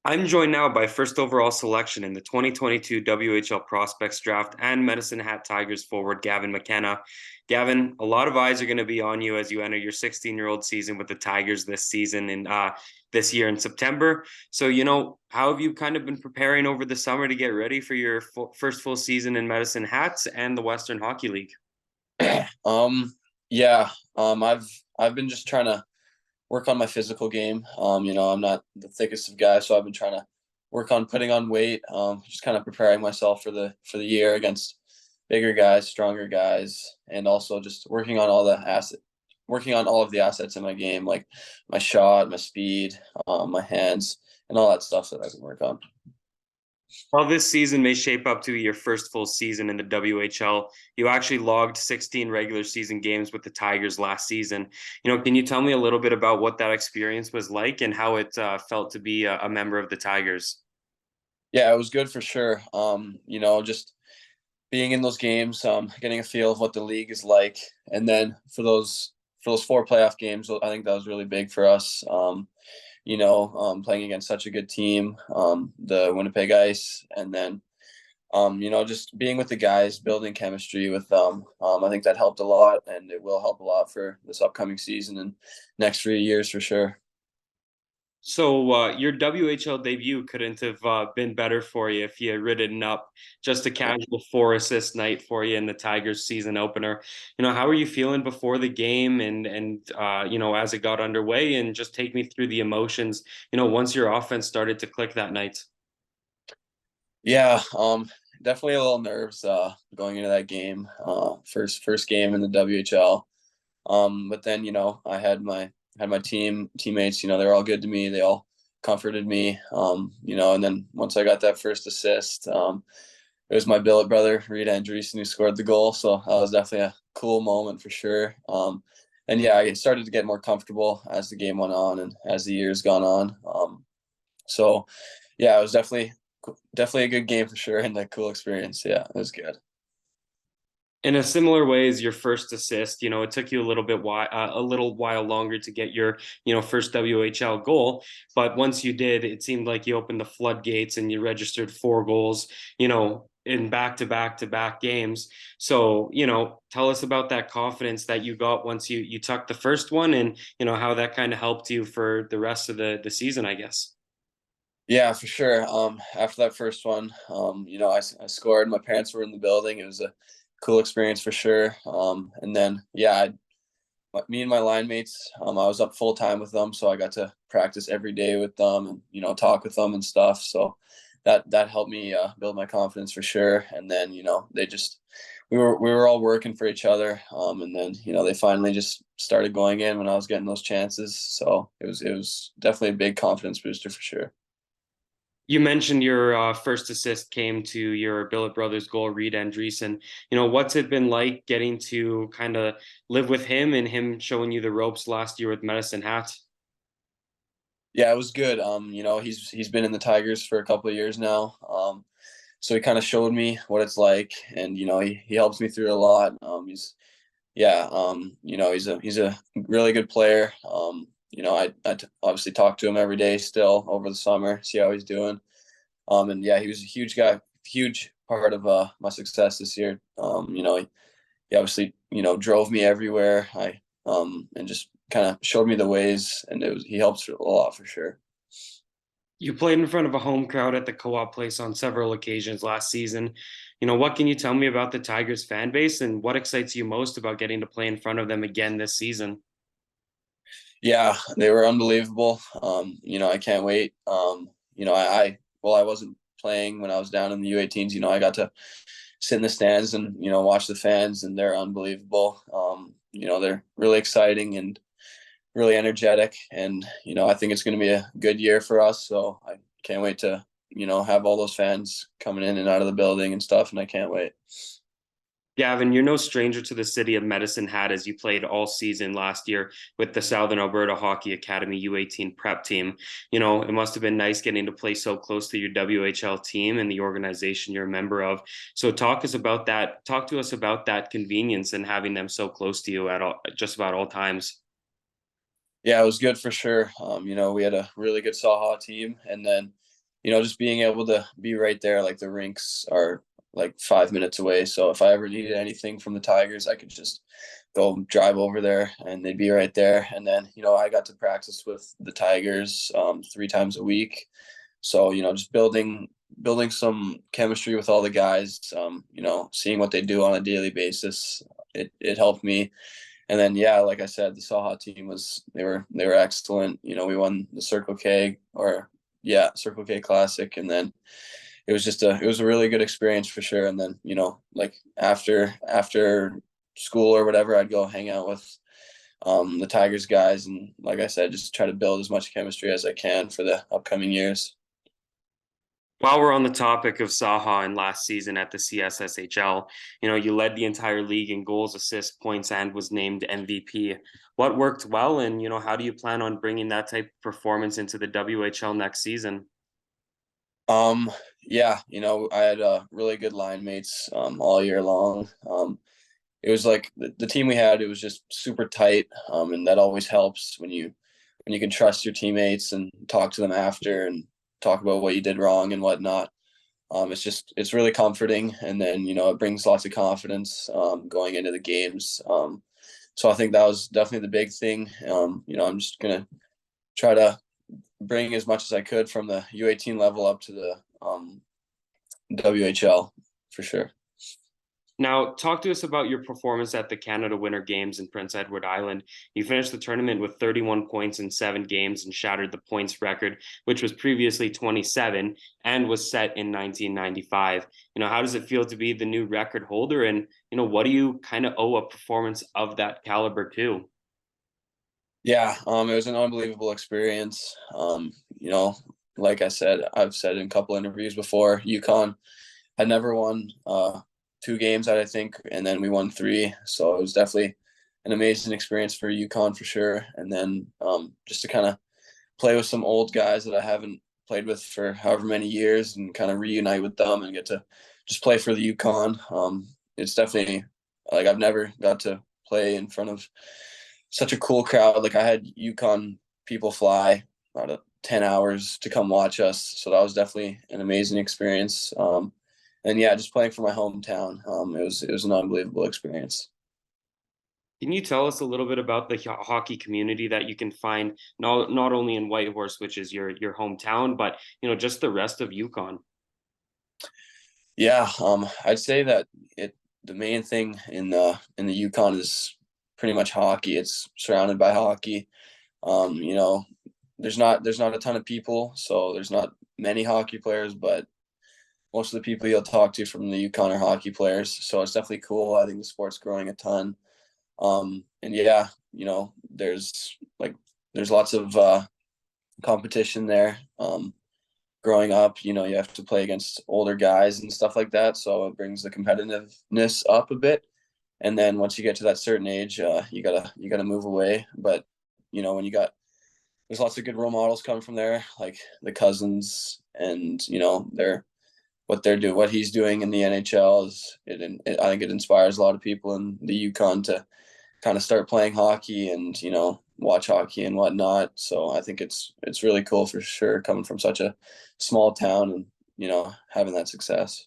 I'm joined now by first overall selection in the 2022 WHL Prospects Draft and Medicine Hat Tigers forward Gavin McKenna. Gavin, a lot of eyes are going to be on you as you enter your 16-year-old season with the Tigers this season and this year in September. So, how have you kind of been preparing over the summer to get ready for your first full season in Medicine Hats and the Western Hockey League? Um, yeah, I've been just trying to work on my physical game. I'm not the thickest of guys, so I've been trying to work on putting on weight. Just kind of preparing myself for the year against bigger guys, stronger guys, and also just working on all of the assets in my game, like my shot, my speed, my hands, and all that stuff that I can work on. While this season may shape up to your first full season in the WHL, you actually logged 16 regular season games with the Tigers last season. Can you tell me a little bit about what that experience was like and how it felt to be a member of the Tigers? Yeah, it was good for sure. Just being in those games, getting a feel of what the league is like, and then for those four playoff games, I think that was really big for us. Playing against such a good team, the Winnipeg Ice, and then just being with the guys, building chemistry with them. I think that helped a lot, and it will help a lot for this upcoming season and next 3 years for sure. So your WHL debut couldn't have been better for you if you had ridden up just a casual four assist night for you in the Tigers season opener. How are you feeling before the game and as it got underway, and just take me through the emotions, once your offense started to click that night. Yeah, definitely a little nerves going into that game. First game in the WHL. But then I had my teammates. They're all good to me. They all comforted me. And then once I got that first assist, it was my billet brother Reed Andreessen who scored the goal. So that was definitely a cool moment for sure. And yeah, I started to get more comfortable as the game went on and as the years gone on. So yeah, it was definitely a good game for sure and a cool experience. Yeah, it was good. In a similar way as your first assist, it took you a little while longer to get your, first WHL goal. But once you did, it seemed like you opened the floodgates and you registered four goals, in back to back games. So, tell us about that confidence that you got once you tucked the first one and, how that kind of helped you for the rest of the season, I guess. Yeah, for sure. After that first one, I scored. My parents were in the building. It was a cool experience for sure. And then, yeah, me and my line mates, I was up full time with them, so I got to practice every day with them and talk with them and stuff. So that helped me build my confidence for sure. And then they just we were all working for each other. And then they finally just started going in when I was getting those chances. So it was definitely a big confidence booster for sure. You mentioned your first assist came to your Billet Brothers goal, Reed Andreessen. What's it been like getting to kind of live with him and him showing you the ropes last year with Medicine Hat? Yeah, it was good. He's been in the Tigers for a couple of years now. So he kind of showed me what it's like, and he helps me through it a lot. He's a really good player. Obviously talk to him every day still over the summer, see how he's doing. And yeah, he was a huge guy, huge part of my success this year. He obviously drove me everywhere. And just kind of showed me the ways, and he helps a lot for sure. You played in front of a home crowd at the Co-op Place on several occasions last season. What can you tell me about the Tigers fan base and what excites you most about getting to play in front of them again this season? Yeah, they were unbelievable. I can't wait. I wasn't playing when I was down in the U18s. I got to sit in the stands and watch the fans, and they're unbelievable. They're really exciting and really energetic, and I think it's going to be a good year for us. So I can't wait to have all those fans coming in and out of the building and stuff, and I can't wait. Gavin, you're no stranger to the city of Medicine Hat as you played all season last year with the Southern Alberta Hockey Academy U18 prep team. It must have been nice getting to play so close to your WHL team and the organization you're a member of. So talk us about that. Talk to us about that convenience and having them so close to you at all, just about all times. Yeah, it was good for sure. We had a really good Saha team, and then just being able to be right there, like the rinks are like 5 minutes away. So if I ever needed anything from the Tigers, I could just go drive over there and they'd be right there. And then, I got to practice with the Tigers 3 times a week. So, just building some chemistry with all the guys, seeing what they do on a daily basis, it helped me. And then, yeah, like I said, the Saha team they were excellent. We won the Circle K, or yeah, Circle K Classic, and then it was a really good experience for sure. And then, like after school or whatever, I'd go hang out with the Tigers guys, and like I said, just try to build as much chemistry as I can for the upcoming years. While we're on the topic of Saha and last season at the CSSHL, you led the entire league in goals, assists, points, and was named MVP. What worked well, and how do you plan on bringing that type of performance into the WHL next season? Yeah, I had really good line mates all year long. It was like the team we had, it was just super tight, and that always helps when you can trust your teammates and talk to them after and talk about what you did wrong and whatnot. It's really comforting, and then it brings lots of confidence going into the games. So I think that was definitely the big thing. I'm just gonna try to bring as much as I could from the U18 level up to the WHL for sure. Now, talk to us about your performance at the Canada Winter Games in Prince Edward Island. You finished the tournament with 31 points in 7 games and shattered the points record, which was previously 27 and was set in 1995. How does it feel to be the new record holder? And, what do you kind of owe a performance of that caliber to? Yeah, it was an unbelievable experience. Like I said, I've said in a couple interviews before, UConn had never won 2 games, I think, and then we won 3. So it was definitely an amazing experience for UConn for sure. And then just to kind of play with some old guys that I haven't played with for however many years and kind of reunite with them and get to just play for the UConn. It's definitely like I've never got to play in front of such a cool crowd. Like I had UConn people fly about 10 hours to come watch us. So that was definitely an amazing experience. And yeah, just playing for my hometown, it was an unbelievable experience. Can you tell us a little bit about the hockey community that you can find not only in Whitehorse, which is your hometown, but just the rest of Yukon? Yeah, I'd say that the main thing in the Yukon is pretty much hockey. It's surrounded by hockey. You know, there's not a ton of people, so there's not many hockey players, but most of the people you'll talk to from the Yukon are hockey players. So it's definitely cool. I think the sport's growing a ton. And yeah, there's lots of competition there. Growing up, you have to play against older guys and stuff like that. So it brings the competitiveness up a bit. And then once you get to that certain age, you gotta move away. But when there's lots of good role models coming from there, like the Cousins, and what he's doing in the NHL I think it inspires a lot of people in the Yukon to kind of start playing hockey and watch hockey and whatnot. So I think it's really cool for sure coming from such a small town and having that success.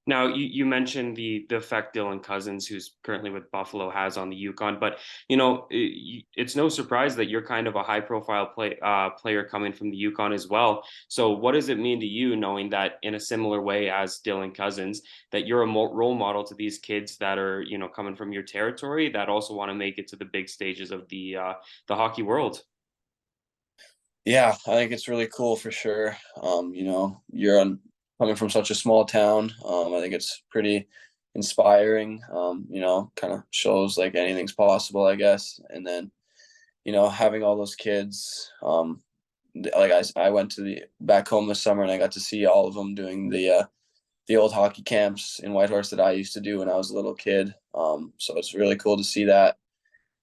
Now, you mentioned the effect Dylan Cousins, who's currently with Buffalo, has on the Yukon, but it's no surprise that you're kind of a high profile player coming from the Yukon as well. So, what does it mean to you knowing that in a similar way as Dylan Cousins, that you're a role model to these kids that are coming from your territory that also want to make it to the big stages of the hockey world? Yeah, I think it's really cool for sure. Coming from such a small town. I think it's pretty inspiring. Kind of shows like anything's possible, I guess. And then, having all those kids, like I went to the back home this summer and I got to see all of them doing the old hockey camps in Whitehorse that I used to do when I was a little kid. So it's really cool to see that.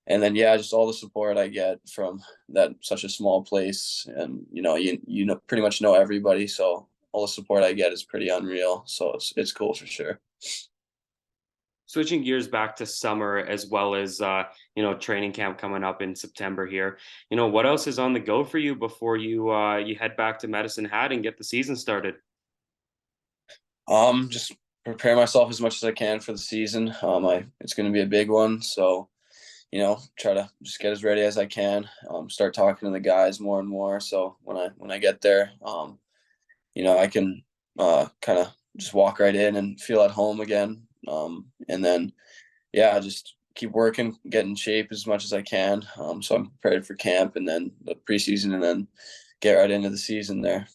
And then yeah, just all the support I get from that such a small place, and pretty much know everybody, so all the support I get is pretty unreal. So it's cool for sure. Switching gears back to summer as well as training camp coming up in September here. What else is on the go for you before you head back to Medicine Hat and get the season started? Just prepare myself as much as I can for the season. It's going to be a big one, so try to just get as ready as I can. Start talking to the guys more and more. So when I get there, I can kind of just walk right in and feel at home again. And then yeah, just keep working, get in shape as much as I can. So I'm prepared for camp and then the preseason, and then get right into the season there.